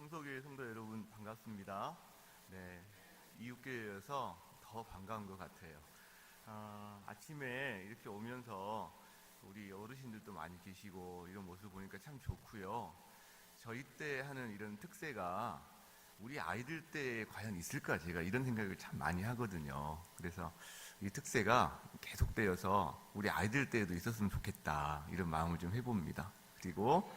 성서교회 성도 여러분 반갑습니다. 네, 이웃교회여서 더 반가운 것 같아요. 아침에 이렇게 오면서 우리 어르신들도 많이 계시고 이런 모습 보니까 참 좋고요. 저희 때 하는 이런 특세가 우리 아이들 때 과연 있을까, 제가 이런 생각을 참 많이 하거든요. 그래서 이 특세가 계속되어서 우리 아이들 때에도 있었으면 좋겠다, 이런 마음을 좀 해봅니다. 그리고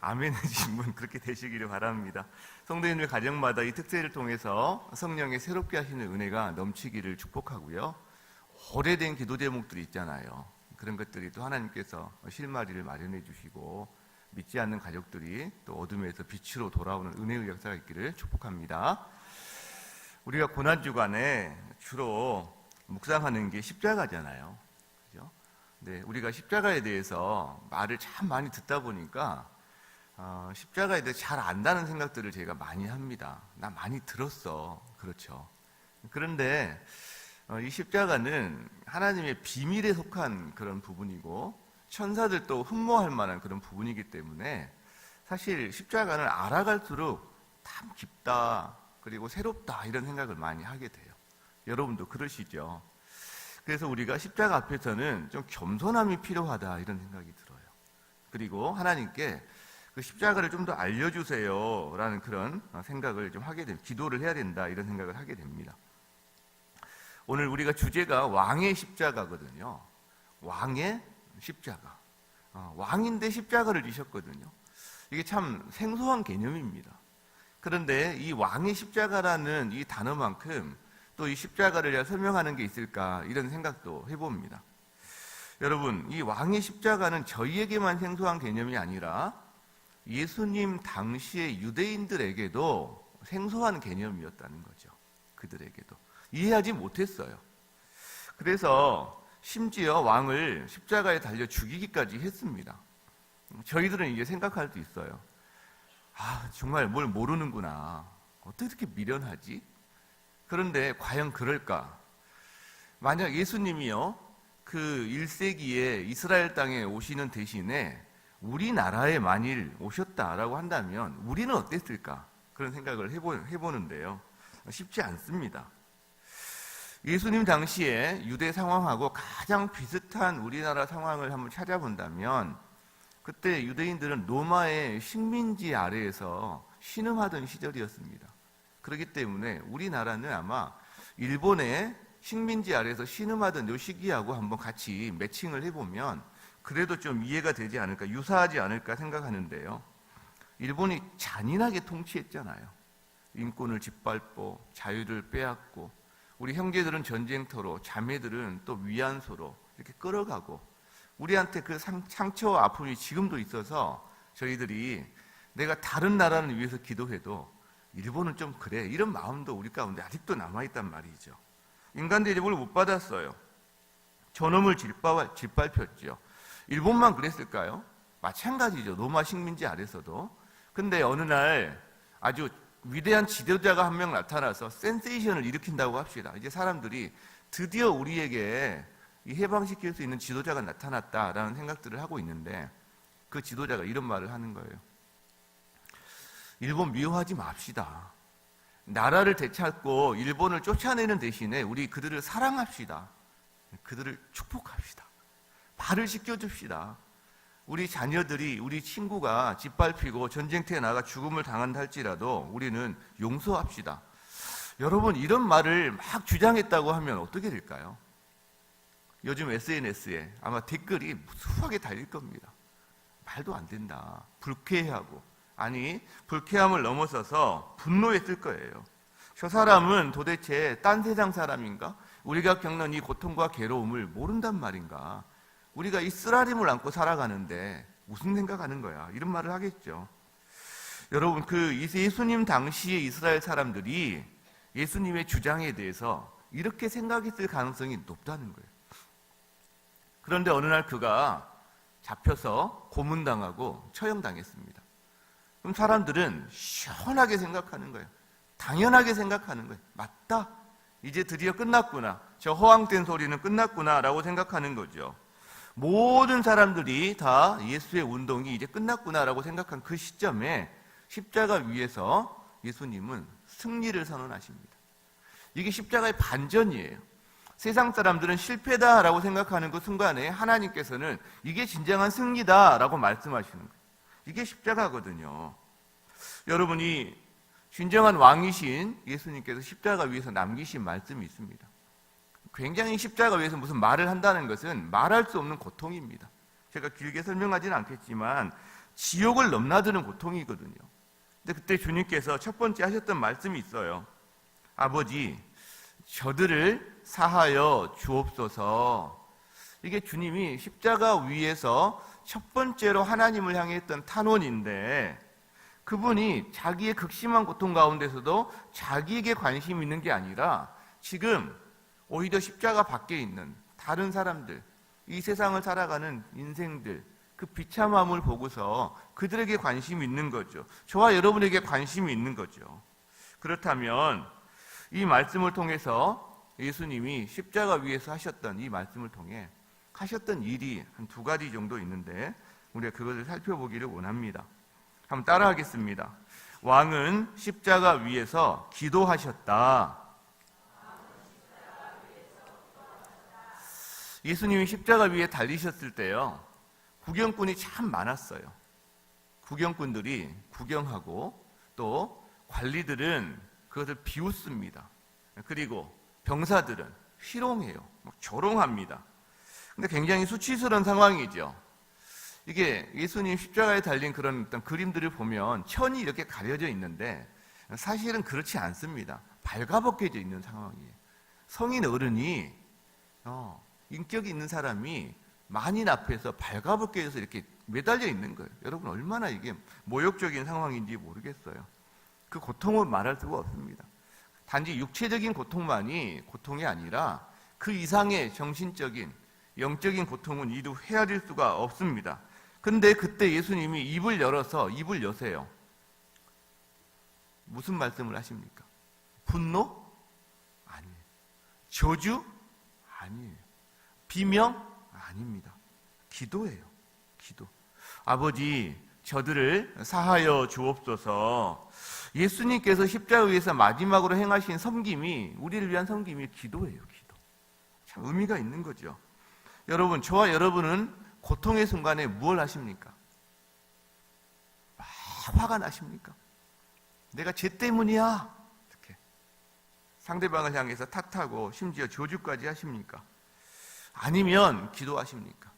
아멘 해주신 분 그렇게 되시기를 바랍니다. 성도님들 가정마다 이 특세를 통해서 성령의 새롭게 하시는 은혜가 넘치기를 축복하고요. 오래된 기도 제목들이 있잖아요. 그런 것들이 또 하나님께서 실마리를 마련해 주시고 믿지 않는 가족들이 또 어둠에서 빛으로 돌아오는 은혜의 역사가 있기를 축복합니다. 우리가 고난주간에 주로 묵상하는 게 십자가잖아요. 그죠? 네, 우리가 십자가에 대해서 말을 참 많이 듣다 보니까 십자가에 대해 잘 안다는 생각들을 제가 많이 합니다. 나 많이 들었어. 그렇죠. 그런데 이 십자가는 하나님의 비밀에 속한 그런 부분이고 천사들도 흠모할 만한 그런 부분이기 때문에 사실 십자가는 알아갈수록 참 깊다, 그리고 새롭다, 이런 생각을 많이 하게 돼요. 여러분도 그러시죠? 그래서 우리가 십자가 앞에서는 좀 겸손함이 필요하다, 이런 생각이 들어요. 그리고 하나님께 그 십자가를 좀 더 알려주세요 라는 그런 생각을 좀 하게 됩니다. 기도를 해야 된다, 이런 생각을 하게 됩니다. 오늘 우리가 주제가 왕의 십자가거든요. 왕의 십자가. 왕인데 십자가를 지셨거든요. 이게 참 생소한 개념입니다. 그런데 이 왕의 십자가라는 이 단어만큼 또 이 십자가를 설명하는 게 있을까, 이런 생각도 해봅니다. 여러분, 이 왕의 십자가는 저희에게만 생소한 개념이 아니라 예수님 당시의 유대인들에게도 생소한 개념이었다는 거죠. 그들에게도 이해하지 못했어요. 그래서 심지어 왕을 십자가에 달려 죽이기까지 했습니다. 저희들은 이제 생각할 수 있어요. 정말 뭘 모르는구나. 어떻게 이렇게 미련하지? 그런데 과연 그럴까? 만약 예수님이요, 그 1세기에 이스라엘 땅에 오시는 대신에 우리나라에 만일 오셨다라고 한다면 우리는 어땠을까? 그런 생각을 해보는데요. 쉽지 않습니다. 예수님 당시에 유대 상황하고 가장 비슷한 우리나라 상황을 한번 찾아본다면 그때 유대인들은 로마의 식민지 아래에서 신음하던 시절이었습니다. 그렇기 때문에 우리나라는 아마 일본의 식민지 아래에서 신음하던 요 시기하고 한번 같이 매칭을 해보면 그래도 좀 이해가 되지 않을까, 유사하지 않을까 생각하는데요. 일본이 잔인하게 통치했잖아요. 인권을 짓밟고 자유를 빼앗고 우리 형제들은 전쟁터로, 자매들은 또 위안소로 이렇게 끌어가고 우리한테 그 상처와 아픔이 지금도 있어서 저희들이 내가 다른 나라를 위해서 기도해도 일본은 좀 그래, 이런 마음도 우리 가운데 아직도 남아있단 말이죠. 인간 대접을 못 받았어요. 저놈을 짓밟혔죠. 일본만 그랬을까요? 마찬가지죠. 로마 식민지 아래서도. 근데 어느 날 아주 위대한 지도자가 한 명 나타나서 센세이션을 일으킨다고 합시다. 이제 사람들이 드디어 우리에게 이 해방시킬 수 있는 지도자가 나타났다라는 생각들을 하고 있는데 그 지도자가 이런 말을 하는 거예요. 일본 미워하지 맙시다. 나라를 되찾고 일본을 쫓아내는 대신에 우리 그들을 사랑합시다. 그들을 축복합시다. 발을 씻겨줍시다. 우리 자녀들이, 우리 친구가 짓밟히고 전쟁터에 나가 죽음을 당한다 할지라도 우리는 용서합시다. 여러분, 이런 말을 막 주장했다고 하면 어떻게 될까요? 요즘 SNS에 아마 댓글이 무수하게 달릴 겁니다. 말도 안 된다. 불쾌해하고, 아니 불쾌함을 넘어서서 분노했을 거예요. 저 사람은 도대체 딴 세상 사람인가? 우리가 겪는 이 고통과 괴로움을 모른단 말인가? 우리가 이 쓰라림을 안고 살아가는데 무슨 생각하는 거야? 이런 말을 하겠죠. 여러분, 그 예수님 당시의 이스라엘 사람들이 예수님의 주장에 대해서 이렇게 생각했을 가능성이 높다는 거예요. 그런데 어느 날 그가 잡혀서 고문당하고 처형당했습니다. 그럼 사람들은 시원하게 생각하는 거예요. 당연하게 생각하는 거예요. 맞다. 이제 드디어 끝났구나. 저 허황된 소리는 끝났구나 라고 생각하는 거죠. 모든 사람들이 다 예수의 운동이 이제 끝났구나 라고 생각한 그 시점에 십자가 위에서 예수님은 승리를 선언하십니다. 이게 십자가의 반전이에요. 세상 사람들은 실패다라고 생각하는 그 순간에 하나님께서는 이게 진정한 승리다라고 말씀하시는 거예요. 이게 십자가거든요. 여러분이 진정한 왕이신 예수님께서 십자가 위에서 남기신 말씀이 있습니다. 굉장히 십자가 위에서 무슨 말을 한다는 것은 말할 수 없는 고통입니다. 제가 길게 설명하지는 않겠지만 지옥을 넘나드는 고통이거든요. 근데 그때 주님께서 첫 번째 하셨던 말씀이 있어요. 아버지, 저들을 사하여 주옵소서. 이게 주님이 십자가 위에서 첫 번째로 하나님을 향해 했던 탄원인데, 그분이 자기의 극심한 고통 가운데서도 자기에게 관심이 있는 게 아니라 지금 오히려 십자가 밖에 있는 다른 사람들, 이 세상을 살아가는 인생들, 그 비참함을 보고서 그들에게 관심이 있는 거죠. 저와 여러분에게 관심이 있는 거죠. 그렇다면 이 말씀을 통해서 예수님이 십자가 위에서 하셨던 이 말씀을 통해 하셨던 일이 한 두 가지 정도 있는데 우리가 그것을 살펴보기를 원합니다. 한번 따라하겠습니다. 왕은 십자가 위에서 기도하셨다. 예수님이 십자가 위에 달리셨을 때요, 구경꾼이 참 많았어요. 구경꾼들이 구경하고 또 관리들은 그것을 비웃습니다. 그리고 병사들은 희롱해요. 막 조롱합니다. 근데 굉장히 수치스러운 상황이죠. 이게 예수님 십자가에 달린 그런 어떤 그림들을 보면 천이 이렇게 가려져 있는데 사실은 그렇지 않습니다. 발가벗겨져 있는 상황이에요. 성인 어른이 인격이 있는 사람이 만인 앞에서 발가벗겨져서 이렇게 매달려 있는 거예요. 여러분 얼마나 이게 모욕적인 상황인지 모르겠어요. 그 고통을 말할 수가 없습니다. 단지 육체적인 고통만이 고통이 아니라 그 이상의 정신적인, 영적인 고통은 이루 헤아릴 수가 없습니다. 근데 그때 예수님이 입을 여세요. 무슨 말씀을 하십니까? 분노? 아니에요. 저주? 아니에요. 비명? 아닙니다. 기도예요. 기도. 아버지, 저들을 사하여 주옵소서. 예수님께서 십자가 위에서 마지막으로 행하신 섬김이, 우리를 위한 섬김이 기도예요. 기도. 참 의미가 있는 거죠. 여러분, 저와 여러분은 고통의 순간에 무엇을 하십니까? 막 화가 나십니까? 내가 쟤 때문이야. 이렇게 상대방을 향해서 탓하고 심지어 저주까지 하십니까? 아니면 기도하십니까?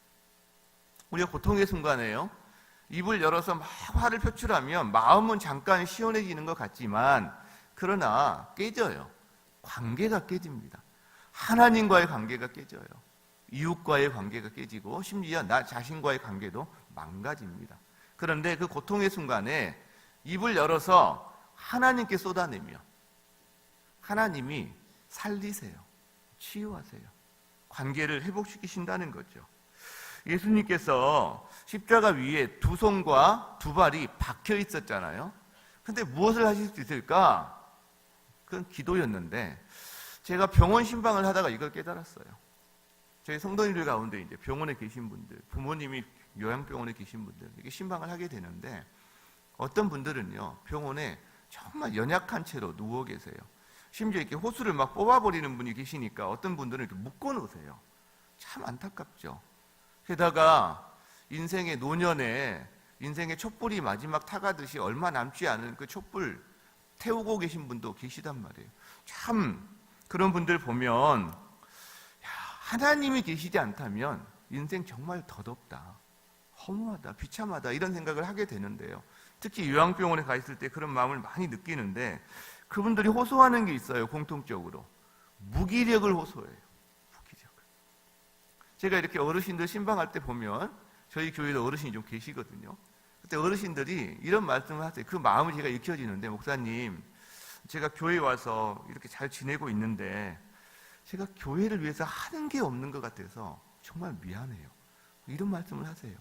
우리가 고통의 순간에요, 입을 열어서 막 화를 표출하면 마음은 잠깐 시원해지는 것 같지만 그러나 깨져요. 관계가 깨집니다. 하나님과의 관계가 깨져요. 이웃과의 관계가 깨지고 심지어 나 자신과의 관계도 망가집니다. 그런데 그 고통의 순간에 입을 열어서 하나님께 쏟아내며 하나님이 살리세요. 치유하세요. 관계를 회복시키신다는 거죠. 예수님께서 십자가 위에 두 손과 두 발이 박혀 있었잖아요. 근데 무엇을 하실 수 있을까? 그건 기도였는데 제가 병원 신방을 하다가 이걸 깨달았어요. 저희 성도님들 가운데 이제 병원에 계신 분들, 부모님이 요양병원에 계신 분들, 이렇게 신방을 하게 되는데 어떤 분들은요, 병원에 정말 연약한 채로 누워 계세요. 심지어 이렇게 호수를 막 뽑아버리는 분이 계시니까 어떤 분들은 이렇게 묶어 놓으세요. 참 안타깝죠. 게다가 인생의 노년에 인생의 촛불이 마지막 타가듯이 얼마 남지 않은 그 촛불 태우고 계신 분도 계시단 말이에요. 참 그런 분들 보면 하나님이 계시지 않다면 인생 정말 더덥다, 허무하다, 비참하다 이런 생각을 하게 되는데요. 특히 요양병원에 가 있을 때 그런 마음을 많이 느끼는데 그분들이 호소하는 게 있어요. 공통적으로 무기력을 호소해요. 무기력을. 제가 이렇게 어르신들 신방할 때 보면 저희 교회도 어르신이 좀 계시거든요. 그때 어르신들이 이런 말씀을 하세요. 그 마음을 제가 익혀지는데, 목사님, 제가 교회에 와서 이렇게 잘 지내고 있는데 제가 교회를 위해서 하는 게 없는 것 같아서 정말 미안해요. 이런 말씀을 하세요.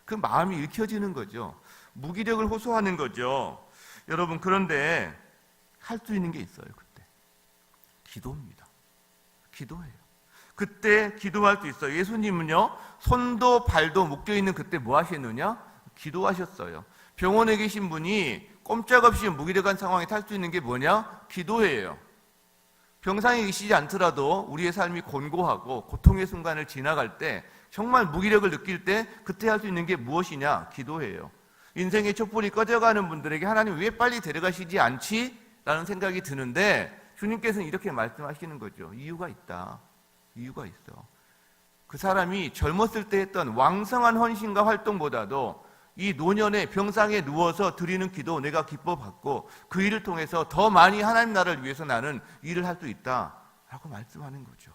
그 마음이 읽혀지는 거죠. 무기력을 호소하는 거죠. 여러분, 그런데 할 수 있는 게 있어요. 그때 기도입니다. 기도해요. 그때 기도할 수 있어요. 예수님은요, 손도 발도 묶여 있는 그때 뭐 하시느냐? 기도하셨어요. 병원에 계신 분이 꼼짝없이 무기력한 상황에 탈 수 있는 게 뭐냐? 기도예요. 병상에 계시지 않더라도 우리의 삶이 곤고하고 고통의 순간을 지나갈 때 정말 무기력을 느낄 때 그때 할 수 있는 게 무엇이냐? 기도예요. 인생의 촛불이 꺼져가는 분들에게 하나님 왜 빨리 데려가시지 않지? 라는 생각이 드는데 주님께서는 이렇게 말씀하시는 거죠. 이유가 있다. 이유가 있어. 그 사람이 젊었을 때 했던 왕성한 헌신과 활동보다도 이 노년에 병상에 누워서 드리는 기도 내가 기뻐 받고 그 일을 통해서 더 많이 하나님 나라를 위해서 나는 일을 할 수 있다라고 말씀하는 거죠.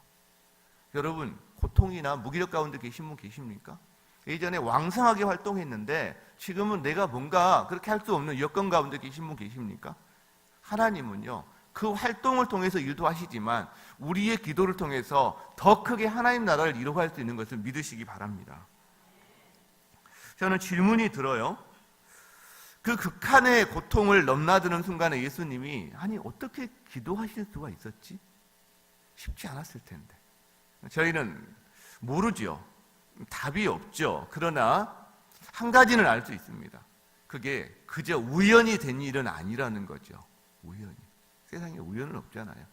여러분, 고통이나 무기력 가운데 계신 분 계십니까? 예전에 왕성하게 활동했는데 지금은 내가 뭔가 그렇게 할 수 없는 여건 가운데 계신 분 계십니까? 하나님은요, 그 활동을 통해서 일도 하시지만 우리의 기도를 통해서 더 크게 하나님 나라를 이루어갈 수 있는 것을 믿으시기 바랍니다. 저는 질문이 들어요. 그 극한의 고통을 넘나드는 순간에 예수님이 아니 어떻게 기도하실 수가 있었지? 쉽지 않았을 텐데. 저희는 모르죠. 답이 없죠. 그러나 한 가지는 알 수 있습니다. 그게 그저 우연이 된 일은 아니라는 거죠. 우연이. 세상에 우연은 없잖아요.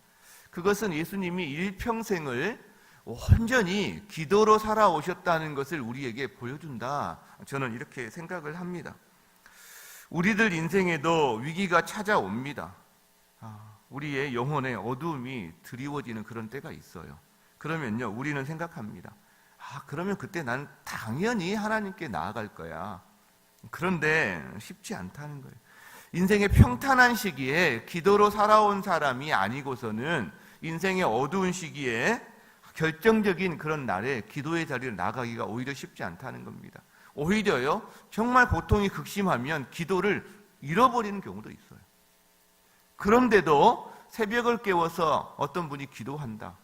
그것은 예수님이 일평생을 온전히 기도로 살아오셨다는 것을 우리에게 보여준다. 저는 이렇게 생각을 합니다. 우리들 인생에도 위기가 찾아옵니다. 우리의 영혼의 어두움이 드리워지는 그런 때가 있어요. 그러면요, 우리는 생각합니다. 그러면 그때 난 당연히 하나님께 나아갈 거야. 그런데 쉽지 않다는 거예요. 인생의 평탄한 시기에 기도로 살아온 사람이 아니고서는 인생의 어두운 시기에 결정적인 그런 날에 기도의 자리를 나가기가 오히려 쉽지 않다는 겁니다. 오히려요, 정말 고통이 극심하면 기도를 잃어버리는 경우도 있어요. 그런데도 새벽을 깨워서 어떤 분이 기도한다.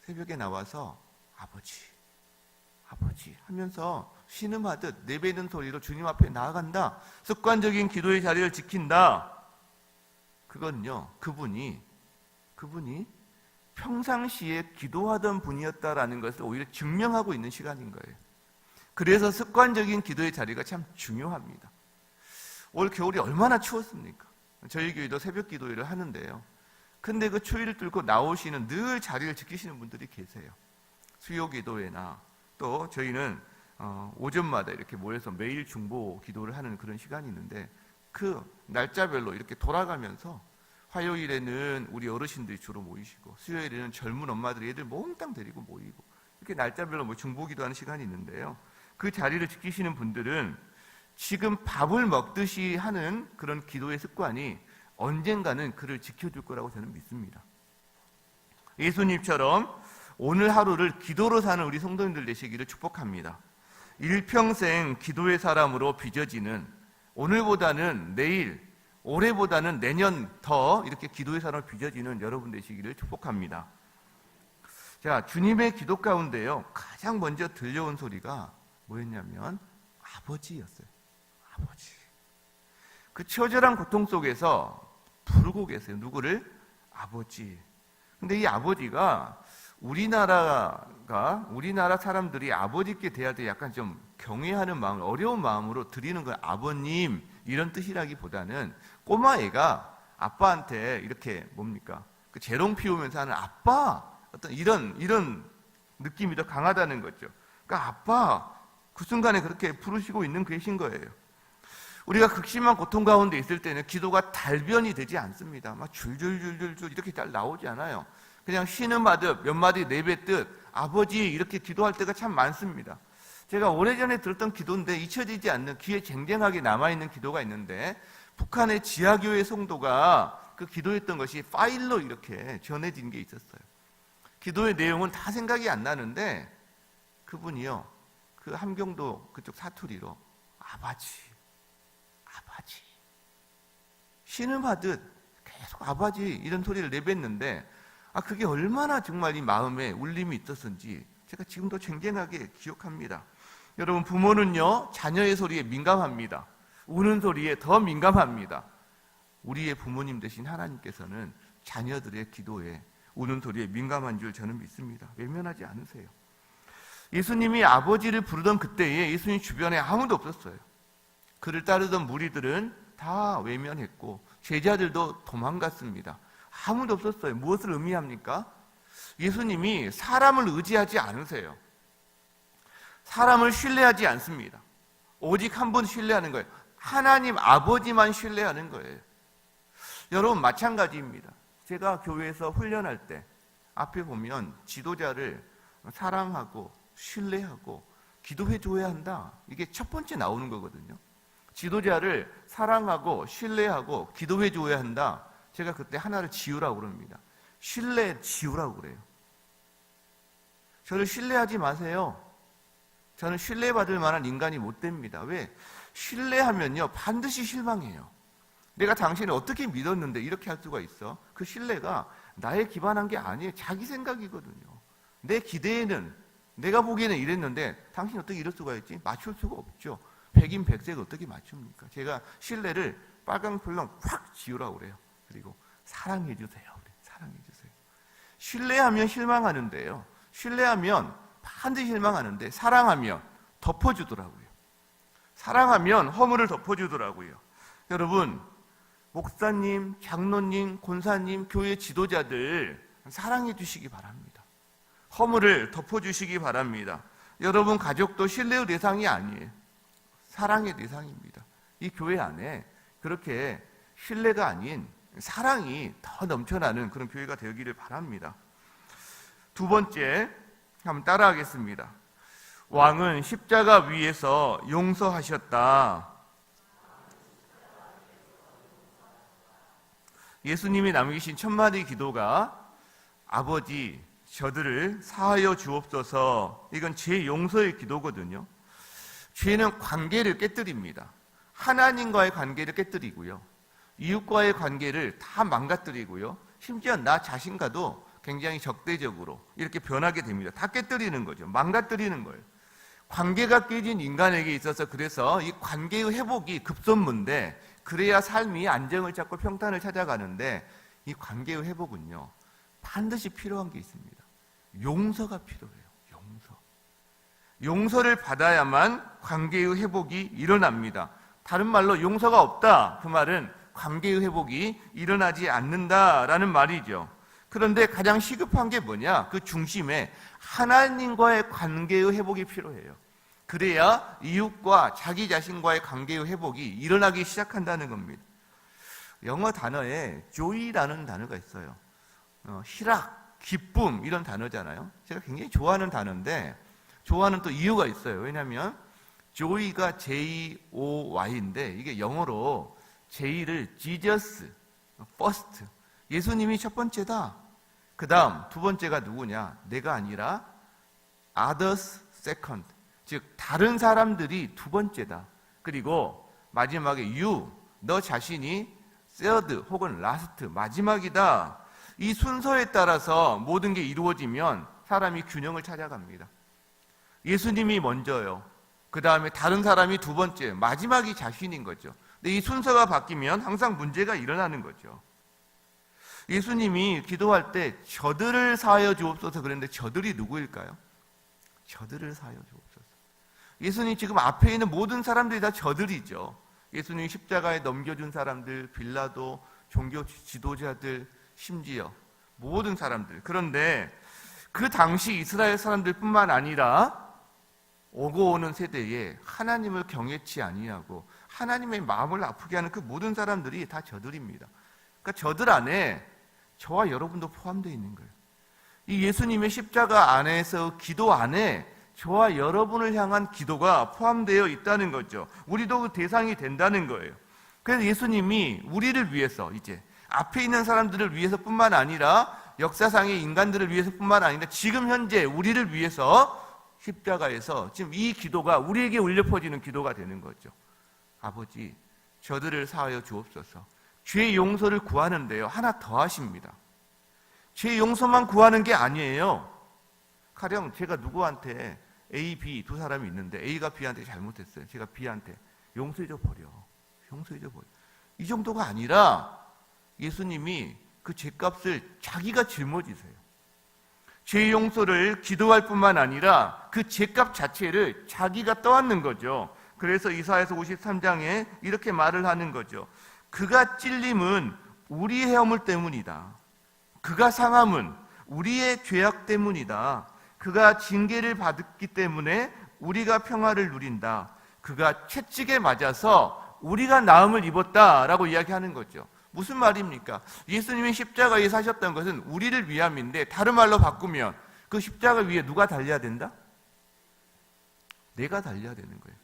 새벽에 나와서 아버지 하면서 신음하듯 내뱉는 소리로 주님 앞에 나아간다. 습관적인 기도의 자리를 지킨다. 그건요, 그분이 평상시에 기도하던 분이었다라는 것을 오히려 증명하고 있는 시간인 거예요. 그래서 습관적인 기도의 자리가 참 중요합니다. 올 겨울이 얼마나 추웠습니까? 저희 교회도 새벽 기도회를 하는데요. 근데 그 추위를 뚫고 나오시는 늘 자리를 지키시는 분들이 계세요. 수요 기도회나 또 저희는 오전마다 이렇게 모여서 매일 중보 기도를 하는 그런 시간이 있는데 그 날짜별로 이렇게 돌아가면서 화요일에는 우리 어르신들이 주로 모이시고 수요일에는 젊은 엄마들이 애들 몽땅 데리고 모이고 이렇게 날짜별로 중보 기도하는 시간이 있는데요. 그 자리를 지키시는 분들은 지금 밥을 먹듯이 하는 그런 기도의 습관이 언젠가는 그를 지켜줄 거라고 저는 믿습니다. 예수님처럼 오늘 하루를 기도로 사는 우리 성도님들 되시기를 축복합니다. 일평생 기도의 사람으로 빚어지는 오늘보다는 내일, 올해보다는 내년 더 이렇게 기도의 사람으로 빚어지는 여러분 되시기를 축복합니다. 자, 주님의 기도 가운데요, 가장 먼저 들려온 소리가 뭐였냐면 아버지였어요. 아버지. 그 처절한 고통 속에서 부르고 계세요. 누구를? 아버지. 근데 이 아버지가 우리나라 사람들이 아버지께 대할 때 약간 좀 경외하는 마음, 어려운 마음으로 드리는 건 아버님 이런 뜻이라기보다는 꼬마애가 아빠한테 이렇게 뭡니까? 그 재롱 피우면서 하는 아빠 어떤 이런 느낌이 더 강하다는 거죠. 그러니까 아빠 그 순간에 그렇게 부르시고 있는 계신 거예요. 우리가 극심한 고통 가운데 있을 때는 기도가 달변이 되지 않습니다. 막 줄줄줄줄줄 이렇게 잘 나오지 않아요. 그냥 신음하듯 몇 마디 내뱉듯 아버지 이렇게 기도할 때가 참 많습니다. 제가 오래전에 들었던 기도인데 잊혀지지 않는 귀에 쟁쟁하게 남아있는 기도가 있는데 북한의 지하교회 성도가 그 기도했던 것이 파일로 이렇게 전해진 게 있었어요. 기도의 내용은 다 생각이 안 나는데 그분이요, 그 함경도 그쪽 사투리로 아버지 신음하듯 계속 아버지 이런 소리를 내뱉는데 그게 얼마나 정말 이 마음에 울림이 있었는지 제가 지금도 쟁쟁하게 기억합니다. 여러분, 부모는요 자녀의 소리에 민감합니다. 우는 소리에 더 민감합니다. 우리의 부모님 되신 하나님께서는 자녀들의 기도에 우는 소리에 민감한 줄 저는 믿습니다. 외면하지 않으세요. 예수님이 아버지를 부르던 그때에 예수님 주변에 아무도 없었어요. 그를 따르던 무리들은 다 외면했고 제자들도 도망갔습니다. 아무도 없었어요. 무엇을 의미합니까? 예수님이 사람을 의지하지 않으세요. 사람을 신뢰하지 않습니다. 오직 한 분 신뢰하는 거예요. 하나님 아버지만 신뢰하는 거예요. 여러분 마찬가지입니다. 제가 교회에서 훈련할 때 앞에 보면 지도자를 사랑하고 신뢰하고 기도해 줘야 한다. 이게 첫 번째 나오는 거거든요. 지도자를 사랑하고 신뢰하고 기도해 줘야 한다. 제가 그때 하나를 지우라고 그럽니다. 신뢰 지우라고 그래요. 저를 신뢰하지 마세요. 저는 신뢰받을 만한 인간이 못 됩니다. 왜? 신뢰하면요 반드시 실망해요. 내가 당신을 어떻게 믿었는데 이렇게 할 수가 있어? 그 신뢰가 나에 기반한 게 아니에요. 자기 생각이거든요. 내 기대에는 내가 보기에는 이랬는데 당신이 어떻게 이럴 수가 있지? 맞출 수가 없죠. 백인 백색을 어떻게 맞춥니까? 제가 신뢰를 빨강풀렁 확 지우라고 그래요. 그리고 사랑해 주세요. 사랑해 주세요. 신뢰하면 실망하는데요. 신뢰하면 반드시 실망하는데 사랑하면 덮어주더라고요. 사랑하면 허물을 덮어주더라고요. 여러분 목사님, 장로님, 권사님, 교회 지도자들 사랑해 주시기 바랍니다. 허물을 덮어주시기 바랍니다. 여러분 가족도 신뢰의 대상이 아니에요. 사랑의 대상입니다. 이 교회 안에 그렇게 신뢰가 아닌 사랑이 더 넘쳐나는 그런 교회가 되기를 바랍니다. 두 번째 한번 따라하겠습니다. 왕은 십자가 위에서 용서하셨다. 예수님이 남기신 첫마디 기도가 아버지 저들을 사하여 주옵소서. 이건 죄 용서의 기도거든요. 죄는 관계를 깨뜨립니다. 하나님과의 관계를 깨뜨리고요. 이웃과의 관계를 다 망가뜨리고요. 심지어 나 자신과도 굉장히 적대적으로 이렇게 변하게 됩니다. 다 깨뜨리는 거죠. 망가뜨리는 거예요. 관계가 깨진 인간에게 있어서 그래서 이 관계의 회복이 급선무인데 그래야 삶이 안정을 찾고 평탄을 찾아가는데 이 관계의 회복은요. 반드시 필요한 게 있습니다. 용서가 필요해요. 용서를 받아야만 관계의 회복이 일어납니다. 다른 말로 용서가 없다. 그 말은 관계의 회복이 일어나지 않는다라는 말이죠. 그런데 가장 시급한 게 뭐냐? 그 중심에 하나님과의 관계의 회복이 필요해요. 그래야 이웃과 자기 자신과의 관계의 회복이 일어나기 시작한다는 겁니다. 영어 단어에 joy라는 단어가 있어요. 희락, 기쁨 이런 단어잖아요. 제가 굉장히 좋아하는 단어인데 좋아하는 또 이유가 있어요. 왜냐하면 joy가 J-O-Y인데 이게 영어로 J를 Jesus, first, 예수님이 첫 번째다. 그 다음 두 번째가 누구냐? 내가 아니라 others second, 즉 다른 사람들이 두 번째다. 그리고 마지막에 you, 너 자신이 third 혹은 last, 마지막이다. 이 순서에 따라서 모든 게 이루어지면 사람이 균형을 찾아갑니다. 예수님이 먼저요. 그 다음에 다른 사람이 두 번째, 마지막이 자신인 거죠. 근데 이 순서가 바뀌면 항상 문제가 일어나는 거죠. 예수님이 기도할 때 저들을 사하여 주옵소서 그랬는데 저들이 누구일까요? 저들을 사하여 주옵소서. 예수님 지금 앞에 있는 모든 사람들이 다 저들이죠. 예수님 십자가에 넘겨준 사람들, 빌라도, 종교 지도자들, 심지어 모든 사람들. 그런데 그 당시 이스라엘 사람들뿐만 아니라 오고 오는 세대에 하나님을 경외치 아니하고 하나님의 마음을 아프게 하는 그 모든 사람들이 다 저들입니다. 그러니까 저들 안에 저와 여러분도 포함되어 있는 거예요. 이 예수님의 십자가 안에서 기도 안에 저와 여러분을 향한 기도가 포함되어 있다는 거죠. 우리도 그 대상이 된다는 거예요. 그래서 예수님이 우리를 위해서 이제 앞에 있는 사람들을 위해서뿐만 아니라 역사상의 인간들을 위해서뿐만 아니라 지금 현재 우리를 위해서 십자가에서 지금 이 기도가 우리에게 울려 퍼지는 기도가 되는 거죠. 아버지, 저들을 사하여 주옵소서. 죄 용서를 구하는데요. 하나 더 하십니다. 죄 용서만 구하는 게 아니에요. 가령 제가 누구한테 A, B 두 사람이 있는데 A가 B한테 잘못했어요. 제가 B한테 용서해줘 버려. 이 정도가 아니라 예수님이 그 죄값을 자기가 짊어지세요. 죄 용서를 기도할 뿐만 아니라 그 죄값 자체를 자기가 떠안는 거죠. 그래서 이사야서 53장에 이렇게 말을 하는 거죠. 그가 찔림은 우리의 허물 때문이다. 그가 상함은 우리의 죄악 때문이다. 그가 징계를 받았기 때문에 우리가 평화를 누린다. 그가 채찍에 맞아서 우리가 나음을 입었다라고 이야기하는 거죠. 무슨 말입니까? 예수님이 십자가에 사셨던 것은 우리를 위함인데, 다른 말로 바꾸면 그 십자가 위에 누가 달려야 된다? 내가 달려야 되는 거예요.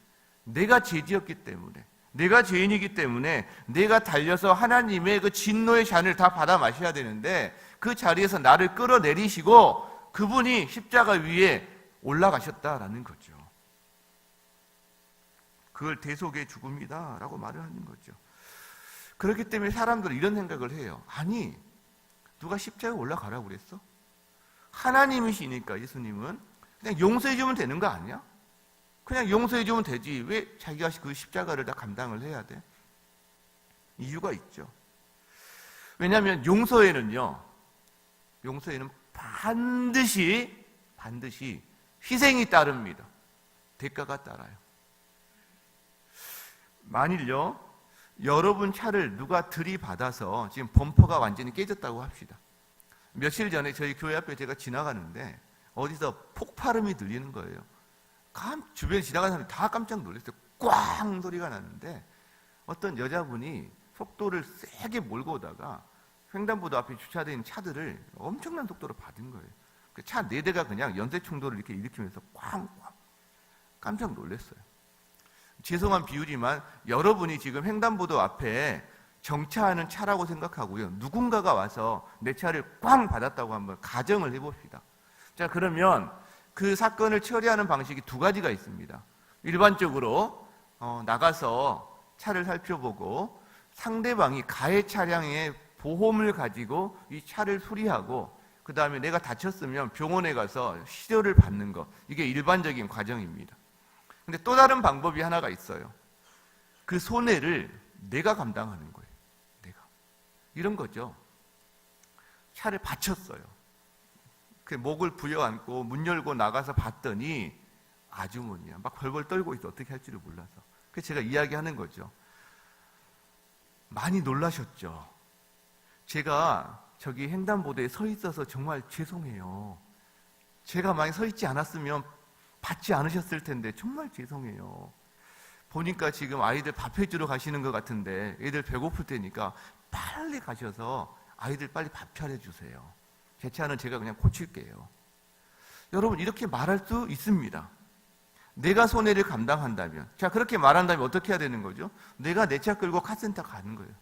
내가 죄지었기 때문에, 내가 죄인이기 때문에 내가 달려서 하나님의 그 진노의 잔을 다 받아 마셔야 되는데, 그 자리에서 나를 끌어내리시고 그분이 십자가 위에 올라가셨다라는 거죠. 그걸 대속의 죽음이다라고 말을 하는 거죠. 그렇기 때문에 사람들은 이런 생각을 해요. 아니, 누가 십자가에 올라가라고 그랬어? 하나님이시니까 예수님은 그냥 용서해 주면 되는 거 아니야? 그냥 용서해 주면 되지. 왜 자기가 그 십자가를 다 감당을 해야 돼? 이유가 있죠. 왜냐하면 용서에는 반드시 희생이 따릅니다. 대가가 따라요. 만일요, 여러분 차를 누가 들이받아서 지금 범퍼가 완전히 깨졌다고 합시다. 며칠 전에 저희 교회 앞에 제가 지나가는데 어디서 폭발음이 들리는 거예요. 주변에 지나가는 사람이 다 깜짝 놀랐어요. 꽝 소리가 나는데 어떤 여자분이 속도를 세게 몰고 오다가 횡단보도 앞에 주차되어 있는 차들을 엄청난 속도로 받은 거예요. 그 차 4대가 그냥 연쇄충돌을 이렇게 일으키면서 꽝꽝 깜짝 놀랐어요. 죄송한 비유지만 여러분이 지금 횡단보도 앞에 정차하는 차라고 생각하고요, 누군가가 와서 내 차를 꽝 받았다고 한번 가정을 해봅시다. 자, 그러면 그 사건을 처리하는 방식이 2가지가 있습니다. 일반적으로 나가서 차를 살펴보고 상대방이 가해 차량의 보험을 가지고 이 차를 수리하고, 그 다음에 내가 다쳤으면 병원에 가서 치료를 받는 것, 이게 일반적인 과정입니다. 근데 또 다른 방법이 하나가 있어요. 그 손해를 내가 감당하는 거예요. 내가. 이런 거죠. 차를 받쳤어요. 그 목을 부여안고 문 열고 나가서 봤더니 아주머니야. 막 벌벌 떨고 있어. 어떻게 할지를 몰라서. 그래서 제가 이야기하는 거죠. 많이 놀라셨죠? 제가 저기 횡단보도에 서 있어서 정말 죄송해요. 제가 만약 서 있지 않았으면 받지 않으셨을 텐데 정말 죄송해요. 보니까 지금 아이들 밥 해주러 가시는 것 같은데 애들 배고플 테니까 빨리 가셔서 아이들 빨리 밥 차려주세요. 제 차는 제가 그냥 고칠게요. 여러분, 이렇게 말할 수 있습니다. 내가 손해를 감당한다면. 자, 그렇게 말한다면 어떻게 해야 되는 거죠? 내가 내 차 끌고 카센터 가는 거예요.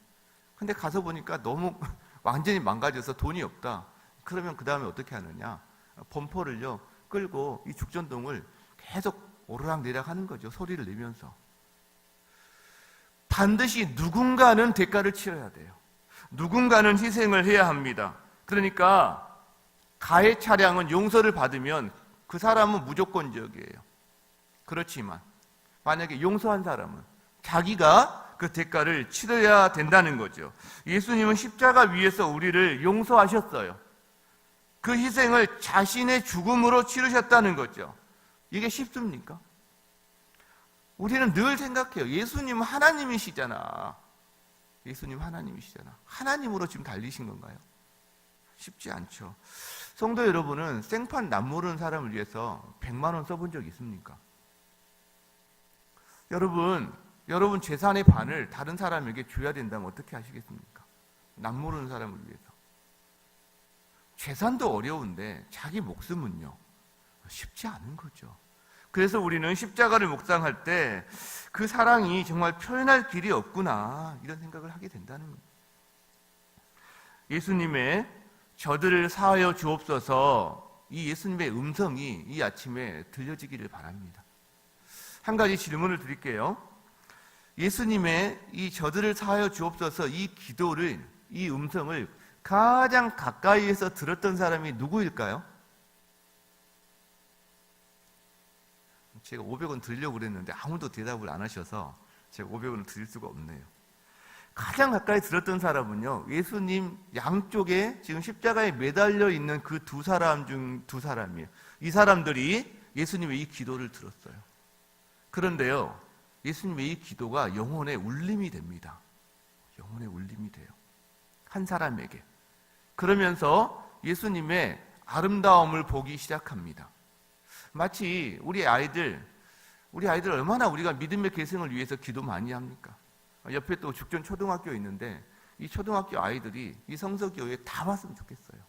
근데 가서 보니까 너무 완전히 망가져서 돈이 없다. 그러면 그 다음에 어떻게 하느냐? 범퍼를요 끌고 이 죽전동을 계속 오르락내리락 하는 거죠. 소리를 내면서. 반드시 누군가는 대가를 치러야 돼요. 누군가는 희생을 해야 합니다. 그러니까 가해 차량은 용서를 받으면 그 사람은 무조건적이에요. 그렇지만 만약에 용서한 사람은 자기가 그 대가를 치러야 된다는 거죠. 예수님은 십자가 위에서 우리를 용서하셨어요. 그 희생을 자신의 죽음으로 치르셨다는 거죠. 이게 쉽습니까? 우리는 늘 생각해요. 예수님은 하나님이시잖아. 예수님 하나님이시잖아. 하나님으로 지금 달리신 건가요? 쉽지 않죠. 성도 여러분은 생판 남 모르는 사람을 위해서 100만 원 써본 적 있습니까? 여러분 재산의 반을 다른 사람에게 줘야 된다면 어떻게 하시겠습니까? 남 모르는 사람을 위해서. 재산도 어려운데 자기 목숨은요, 쉽지 않은 거죠. 그래서 우리는 십자가를 묵상할 때 그 사랑이 정말 표현할 길이 없구나, 이런 생각을 하게 된다는 거예요. 예수님의 저들을 사하여 주옵소서, 이 예수님의 음성이 이 아침에 들려지기를 바랍니다. 한 가지 질문을 드릴게요. 예수님의 이 저들을 사하여 주옵소서, 이 기도를, 이 음성을 가장 가까이에서 들었던 사람이 누구일까요? 제가 500원 드리려고 그랬는데 아무도 대답을 안 하셔서 제가 500원을 드릴 수가 없네요. 가장 가까이 들었던 사람은요, 예수님 양쪽에 지금 십자가에 매달려 있는 그 2사람 중 2사람이에요. 이 사람들이 예수님의 이 기도를 들었어요. 그런데요, 예수님의 이 기도가 영혼의 울림이 됩니다. 영혼의 울림이 돼요. 한 사람에게. 그러면서 예수님의 아름다움을 보기 시작합니다. 마치 우리 아이들 얼마나 우리가 믿음의 계승을 위해서 기도 많이 합니까? 옆에 또 죽전 초등학교 있는데 이 초등학교 아이들이 이 성서교회에 다 왔으면 좋겠어요.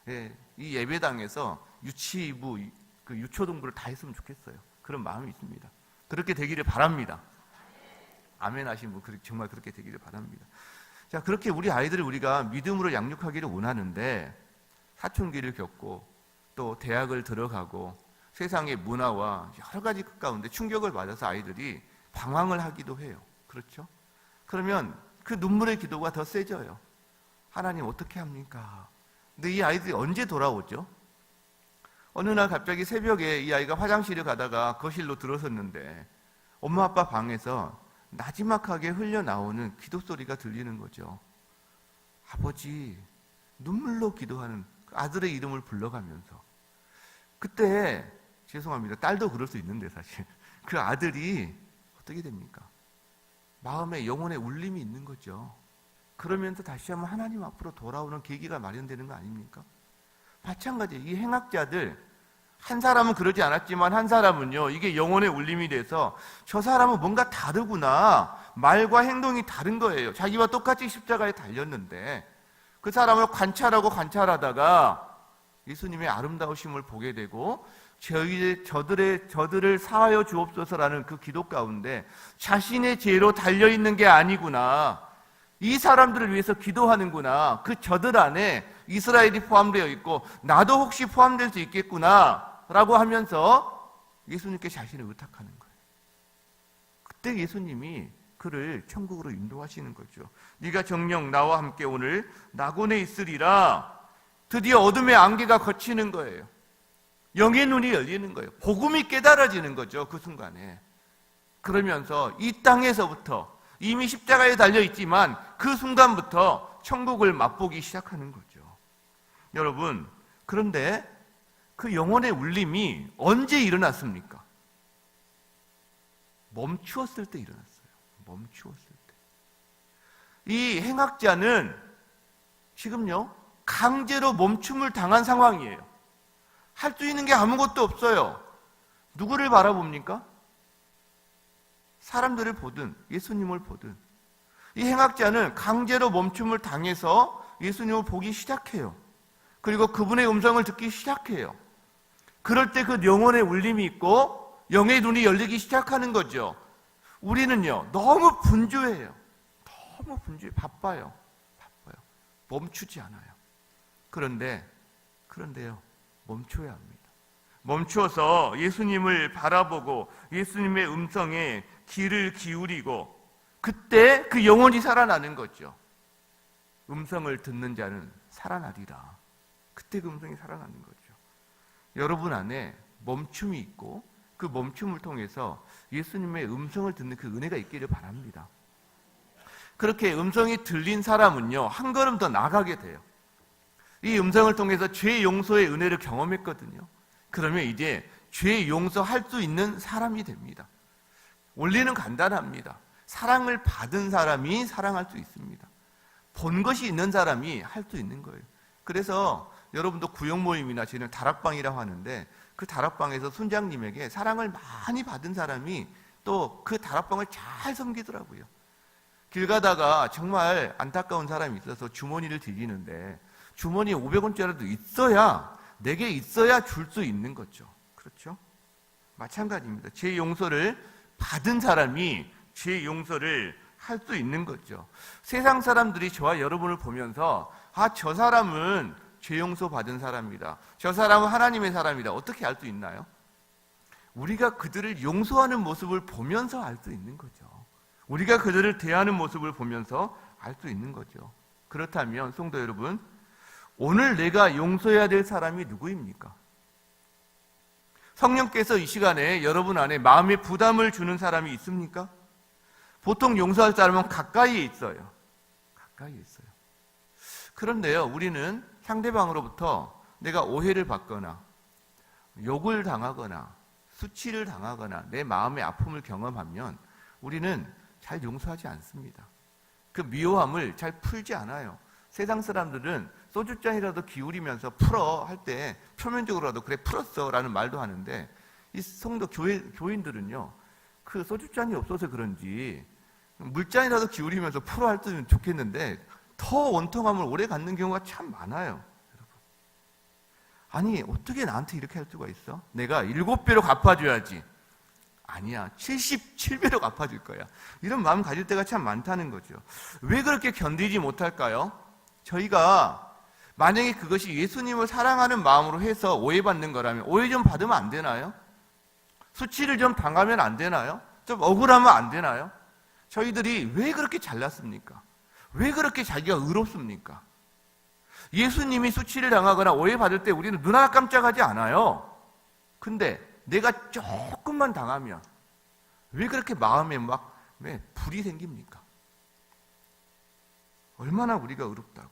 예, 이 예배당에서 유치부, 그 유초등부를 다 했으면 좋겠어요. 그런 마음이 있습니다. 그렇게 되기를 바랍니다. 아멘 하신 분 정말 그렇게 되기를 바랍니다. 자, 그렇게 우리 아이들을 우리가 믿음으로 양육하기를 원하는데 사춘기를 겪고 또 대학을 들어가고 세상의 문화와 여러 가지 그 가운데 충격을 받아서 아이들이 방황을 하기도 해요. 그렇죠? 그러면 그 눈물의 기도가 더 세져요. 하나님 어떻게 합니까? 근데 이 아이들이 언제 돌아오죠? 어느 날 갑자기 새벽에 이 아이가 화장실에 가다가 거실로 들어섰는데 엄마 아빠 방에서 나지막하게 흘려나오는 기도 소리가 들리는 거죠. 아버지, 눈물로 기도하는 아들의 이름을 불러가면서. 그때 죄송합니다. 딸도 그럴 수 있는데 사실 그 아들이 어떻게 됩니까? 마음에 영혼의 울림이 있는 거죠. 그러면서 다시 한번 하나님 앞으로 돌아오는 계기가 마련되는 거 아닙니까? 마찬가지예요. 이 행악자들 한 사람은 그러지 않았지만 한 사람은요, 이게 영혼의 울림이 돼서 저 사람은 뭔가 다르구나, 말과 행동이 다른 거예요. 자기와 똑같이 십자가에 달렸는데 그 사람을 관찰하다가 예수님의 아름다우심을 보게 되고 저들을 사하여 주옵소서라는 그 기도 가운데 자신의 죄로 달려있는 게 아니구나, 이 사람들을 위해서 기도하는구나, 그 저들 안에 이스라엘이 포함되어 있고 나도 혹시 포함될 수 있겠구나 라고 하면서 예수님께 자신을 의탁하는 거예요. 그때 예수님이 그를 천국으로 인도하시는 거죠. 네가 정녕 나와 함께 오늘 낙원에 있으리라. 드디어 어둠의 안개가 걷히는 거예요. 영의 눈이 열리는 거예요. 복음이 깨달아지는 거죠. 그 순간에. 그러면서 이 땅에서부터 이미 십자가에 달려있지만 그 순간부터 천국을 맛보기 시작하는 거죠. 여러분, 그런데 그 영혼의 울림이 언제 일어났습니까? 멈추었을 때 일어났어요. 멈추었을 때. 이 행악자는 지금요, 강제로 멈춤을 당한 상황이에요. 할 수 있는 게 아무것도 없어요. 누구를 바라봅니까? 사람들을 보든 예수님을 보든. 이 행악자는 강제로 멈춤을 당해서 예수님을 보기 시작해요. 그리고 그분의 음성을 듣기 시작해요. 그럴 때 그 영혼의 울림이 있고 영의 눈이 열리기 시작하는 거죠. 우리는요, 너무 분주해요. 너무 분주해요. 바빠요. 멈추지 않아요. 그런데요, 멈춰야 합니다. 멈춰서 예수님을 바라보고 예수님의 음성에 귀를 기울이고 그때 그 영혼이 살아나는 거죠. 음성을 듣는 자는 살아나리라. 그때 그 음성이 살아나는 거죠. 여러분 안에 멈춤이 있고 그 멈춤을 통해서 예수님의 음성을 듣는 그 은혜가 있기를 바랍니다. 그렇게 음성이 들린 사람은요, 한 걸음 더 나가게 돼요. 이 음성을 통해서 죄 용서의 은혜를 경험했거든요. 그러면 이제 죄 용서할 수 있는 사람이 됩니다. 원리는 간단합니다. 사랑을 받은 사람이 사랑할 수 있습니다. 본 것이 있는 사람이 할 수 있는 거예요. 그래서 여러분도 구역 모임이나 저희는 다락방이라고 하는데 그 다락방에서 순장님에게 사랑을 많이 받은 사람이 또 그 다락방을 잘 섬기더라고요. 길 가다가 정말 안타까운 사람이 있어서 주머니를 뒤지는데 주머니에 500원짜리도 있어야, 내게 있어야 줄 수 있는 거죠. 그렇죠? 마찬가지입니다. 죄 용서를 받은 사람이 죄 용서를 할 수 있는 거죠. 세상 사람들이 저와 여러분을 보면서 저 사람은 죄 용서 받은 사람이다, 저 사람은 하나님의 사람이다, 어떻게 알 수 있나요? 우리가 그들을 용서하는 모습을 보면서 알 수 있는 거죠. 우리가 그들을 대하는 모습을 보면서 알 수 있는 거죠. 그렇다면 성도 여러분, 오늘 내가 용서해야 될 사람이 누구입니까? 성령께서 이 시간에 여러분 안에 마음의 부담을 주는 사람이 있습니까? 보통 용서할 사람은 가까이에 있어요. 가까이에 있어요. 그런데요, 우리는 상대방으로부터 내가 오해를 받거나 욕을 당하거나 수치를 당하거나 내 마음의 아픔을 경험하면 우리는 잘 용서하지 않습니다. 그 미워함을 잘 풀지 않아요. 세상 사람들은 소주잔이라도 기울이면서 풀어 할 때 표면적으로라도 그래 풀었어 라는 말도 하는데, 이 성도 교인들은요, 그 소주잔이 없어서 그런지 물잔이라도 기울이면서 풀어 할 때는 좋겠는데 더 원통함을 오래 갖는 경우가 참 많아요. 여러분, 아니 어떻게 나한테 이렇게 할 수가 있어? 내가 7배로 갚아줘야지. 아니야, 77배로 갚아줄 거야. 이런 마음 가질 때가 참 많다는 거죠. 왜 그렇게 견디지 못할까요? 저희가 만약에 그것이 예수님을 사랑하는 마음으로 해서 오해받는 거라면 오해 좀 받으면 안 되나요? 수치를 좀 당하면 안 되나요? 좀 억울하면 안 되나요? 저희들이 왜 그렇게 잘났습니까? 왜 그렇게 자기가 의롭습니까? 예수님이 수치를 당하거나 오해받을 때 우리는 눈 하나 깜짝하지 않아요. 근데 내가 조금만 당하면 왜 그렇게 마음에 왜 불이 생깁니까? 얼마나 우리가 의롭다고.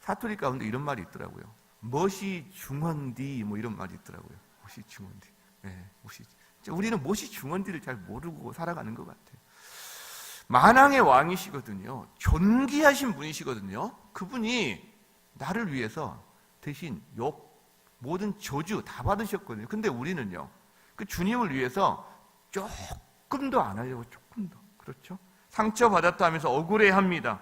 사투리 가운데 이런 말이 있더라고요. 멋이 중헌디 뭐 이런 말이 있더라고요. 멋이 중헌디. 네, 멋이. 우리는 멋이 중헌디를 잘 모르고 살아가는 것 같아요. 만왕의 왕이시거든요. 존귀하신 분이시거든요. 그분이 나를 위해서 대신 욕, 모든 저주 다 받으셨거든요. 근데 우리는요, 그 주님을 위해서 조금도 안 하려고, 조금도. 그렇죠? 상처받았다 하면서 억울해합니다.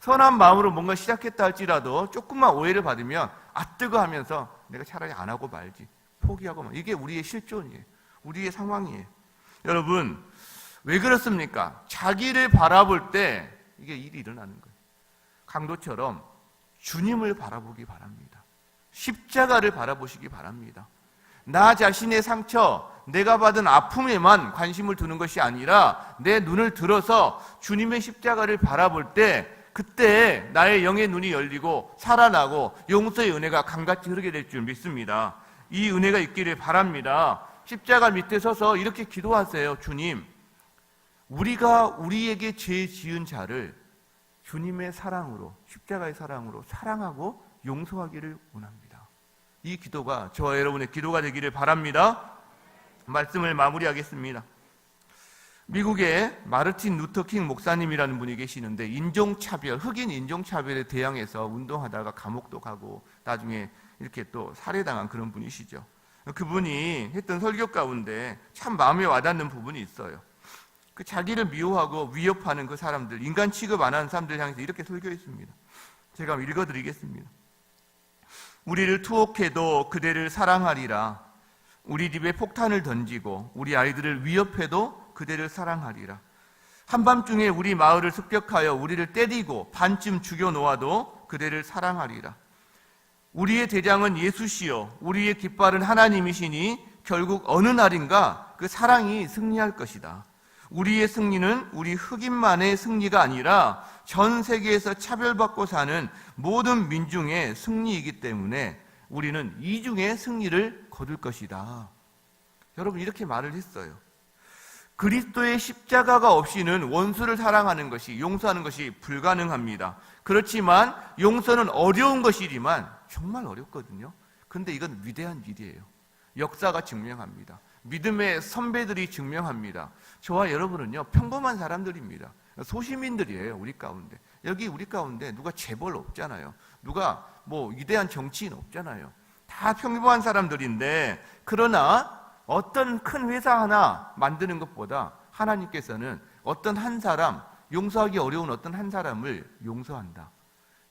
선한 마음으로 뭔가 시작했다 할지라도 조금만 오해를 받으면 뜨거 하면서 내가 차라리 안 하고 말지, 포기하고 말. 이게 우리의 실존이에요. 우리의 상황이에요. 여러분, 왜 그렇습니까? 자기를 바라볼 때 이게 일이 일어나는 거예요. 강도처럼 주님을 바라보기 바랍니다. 십자가를 바라보시기 바랍니다. 나 자신의 상처, 내가 받은 아픔에만 관심을 두는 것이 아니라 내 눈을 들어서 주님의 십자가를 바라볼 때, 그때 나의 영의 눈이 열리고 살아나고 용서의 은혜가 강같이 흐르게 될 줄 믿습니다. 이 은혜가 있기를 바랍니다. 십자가 밑에 서서 이렇게 기도하세요. 주님, 우리가 우리에게 죄 지은 자를 주님의 사랑으로, 십자가의 사랑으로 사랑하고 용서하기를 원합니다. 이 기도가 저와 여러분의 기도가 되기를 바랍니다. 말씀을 마무리하겠습니다. 미국에 마르틴 루터킹 목사님이라는 분이 계시는데, 인종차별, 흑인 인종차별에 대항해서 운동하다가 감옥도 가고 나중에 이렇게 또 살해당한 그런 분이시죠. 그분이 했던 설교 가운데 참 마음에 와닿는 부분이 있어요. 그 자기를 미워하고 위협하는 그 사람들, 인간 취급 안 하는 사람들 향해서 이렇게 설교했습니다. 제가 읽어드리겠습니다. 우리를 투옥해도 그대를 사랑하리라. 우리 집에 폭탄을 던지고 우리 아이들을 위협해도 그대를 사랑하리라. 한밤중에 우리 마을을 습격하여 우리를 때리고 반쯤 죽여 놓아도 그대를 사랑하리라. 우리의 대장은 예수시요 우리의 깃발은 하나님이시니 결국 어느 날인가 그 사랑이 승리할 것이다. 우리의 승리는 우리 흑인만의 승리가 아니라 전 세계에서 차별받고 사는 모든 민중의 승리이기 때문에 우리는 이중의 승리를 거둘 것이다. 여러분, 이렇게 말을 했어요. 그리스도의 십자가가 없이는 원수를 사랑하는 것이, 용서하는 것이 불가능합니다. 그렇지만 용서는 어려운 것이지만 정말 어렵거든요. 근데 이건 위대한 일이에요. 역사가 증명합니다. 믿음의 선배들이 증명합니다. 저와 여러분은요, 평범한 사람들입니다. 소시민들이에요. 우리 가운데. 여기 우리 가운데 누가 재벌 없잖아요. 누가 위대한 정치인 없잖아요. 다 평범한 사람들인데, 그러나 어떤 큰 회사 하나 만드는 것보다 하나님께서는 어떤 한 사람, 용서하기 어려운 어떤 한 사람을 용서한다.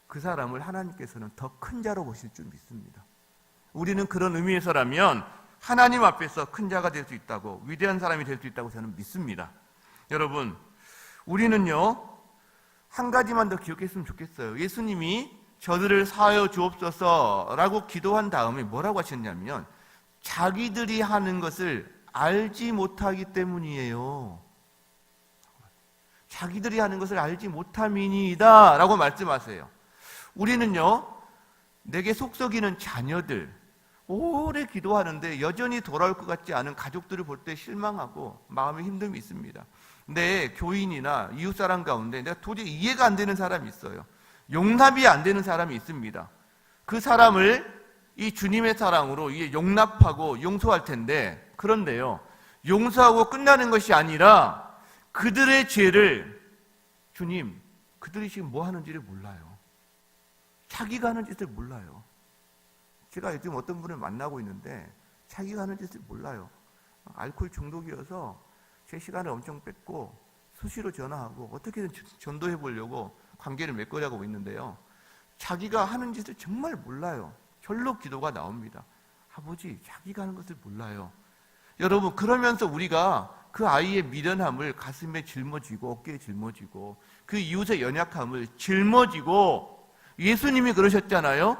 그 사람을 하나님께서는 더 큰 자로 보실 줄 믿습니다. 우리는 그런 의미에서라면 하나님 앞에서 큰 자가 될 수 있다고, 위대한 사람이 될 수 있다고 저는 믿습니다. 여러분, 우리는요, 한 가지만 더 기억했으면 좋겠어요. 예수님이 저들을 사하여 주옵소서 라고 기도한 다음에 뭐라고 하셨냐면, 자기들이 하는 것을 알지 못하기 때문이에요. 자기들이 하는 것을 알지 못함이니이다 라고 말씀하세요. 우리는요, 내게 속썩이는 자녀들, 오래 기도하는데 여전히 돌아올 것 같지 않은 가족들을 볼 때 실망하고 마음의 힘듦이 있습니다. 내 교인이나 이웃사람 가운데 내가 도저히 이해가 안 되는 사람이 있어요. 용납이 안 되는 사람이 있습니다. 그 사람을 이 주님의 사랑으로 용납하고 용서할 텐데, 그런데요, 용서하고 끝나는 것이 아니라 그들의 죄를, 주님, 그들이 지금 뭐 하는지를 몰라요. 자기가 하는 짓을 몰라요. 제가 요즘 어떤 분을 만나고 있는데 자기가 하는 짓을 몰라요. 알코올 중독이어서 제 시간을 엄청 뺏고 수시로 전화하고 어떻게든 전도해 보려고 관계를 맺고자고 있는데요. 자기가 하는 짓을 정말 몰라요. 절로 기도가 나옵니다. 아버지, 자기가 하는 것을 몰라요. 여러분, 그러면서 우리가 그 아이의 미련함을 가슴에 짊어지고 어깨에 짊어지고 그 이웃의 연약함을 짊어지고, 예수님이 그러셨잖아요.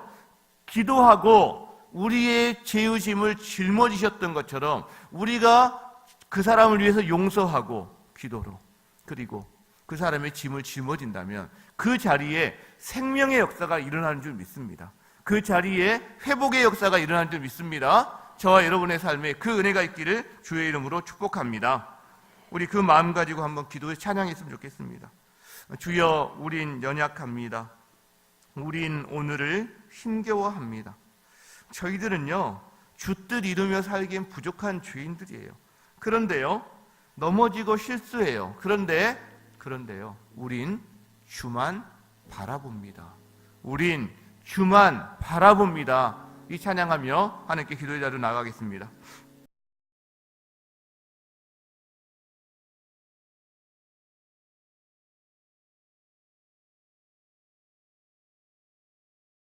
기도하고 우리의 죄의심을 짊어지셨던 것처럼 우리가 그 사람을 위해서 용서하고 기도로, 그리고 그 사람의 짐을 짊어진다면 그 자리에 생명의 역사가 일어나는 줄 믿습니다. 그 자리에 회복의 역사가 일어나는 줄 믿습니다. 저와 여러분의 삶에 그 은혜가 있기를 주의 이름으로 축복합니다. 우리 그 마음 가지고 한번 기도에 찬양했으면 좋겠습니다. 주여, 우린 연약합니다. 우린 오늘을 힘겨워합니다. 저희들은요, 줏뜻 이루며 살기엔 부족한 죄인들이에요. 그런데요, 넘어지고 실수해요. 그런데요, 우린 주만 바라봅니다. 우린 주만 바라봅니다. 이 찬양하며 하나님께 기도의 자리로 나가겠습니다.